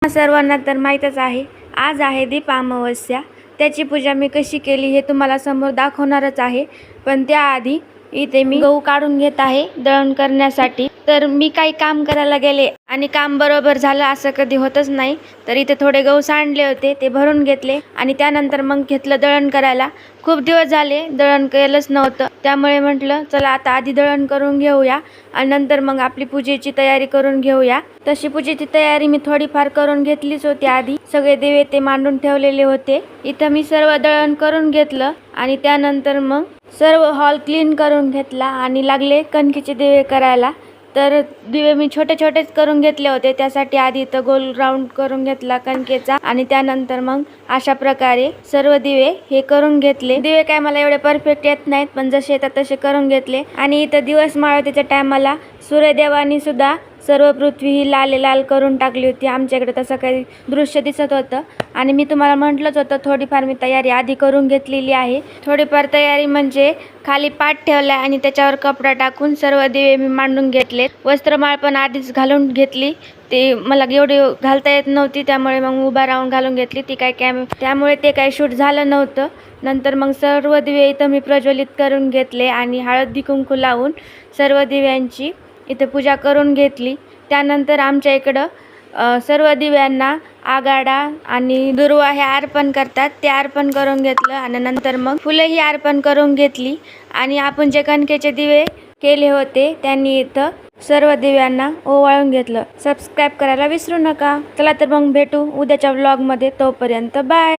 सर्वांना तर माहीतच आहे, आज आहे दीप अमावस्या। त्याची पूजा मी कशी केली हे तुम्हाला समोर दाखवणारच आहे। पण त्याआधी इथे मी गहू काढून घेत आहे दळण करण्यासाठी। तर मी काही काम करायला गेले आणि काम बरोबर झालं असं कधी होतच नाही। तर इथे थोडे गहू सांडले होते, ते भरून घेतले आणि त्यानंतर मग घेतलं दळण करायला। खूप दिवस झाले दळण केलंच नव्हतं, त्यामुळे म्हटलं चला आता आधी दळण करून घेऊया आणि नंतर मग आपली पूजेची तयारी करून घेऊया। तशी पूजेची तयारी मी थोडीफार करून घेतलीच होती। आधी सगळे दिवे ते मांडून ठेवलेले होते। इथं मी सर्व दळण करून घेतलं आणि त्यानंतर मग सर्व हॉल क्लीन करून घेतला आणि लागले कणकीचे दिवे करायला। तर दिवे मी छोटे छोटेच करून घेतले होते, त्यासाठी आधी इथं गोल राऊंड करून घेतला कणकेचा आणि त्यानंतर मग अशा प्रकारे सर्व दिवे हे करून घेतले। दिवे काय मला एवढे परफेक्ट येत नाहीत, पण जसे येतात तसे करून घेतले। आणि इथं दिवस मावळतीच्या टायमाला सूर्यदेवानी सुद्धा सर्व पृथ्वी ही लाल लाल करून टाकली होती। आमच्याकडे तसं काही दृश्य दिसत होतं आणि मी तुम्हाला म्हटलंच होतं थोडीफार मी तयारी आधी करून घेतलेली आहे। थोडीफार तयारी म्हणजे खाली पाट ठेवला आणि त्याच्यावर कपडा टाकून सर्व दिवे मी मांडून घेतले। वस्त्रमाळ पण आधीच घालून घेतली, ते मला एवढी घालता येत नव्हती, त्यामुळे मग उभा राहून घालून घेतली ती काय त्यामुळे ते काही शूट झालं नव्हतं। नंतर मग सर्व दिवे इथं मी प्रज्वलित करून घेतले आणि हळदी कुंकू लावून सर्व दिव्यांची इथे पूजा करून घेतली। त्यानंतर आमच्या इकडं सर्व दिव्यांना आगाडा आणि दुर्वा हे अर्पण करतात, ते अर्पण करून घेतलं आणि नंतर मग फुलंही अर्पण करून घेतली। आणि आपण जे कणकेचे दिवे केले होते त्यांनी इथं सर्व दिव्यांना ओवाळून घेतलं। सबस्क्राईब करायला विसरू नका। चला तर मग भेटू उद्याच्या व्लॉगमध्ये, तोपर्यंत बाय।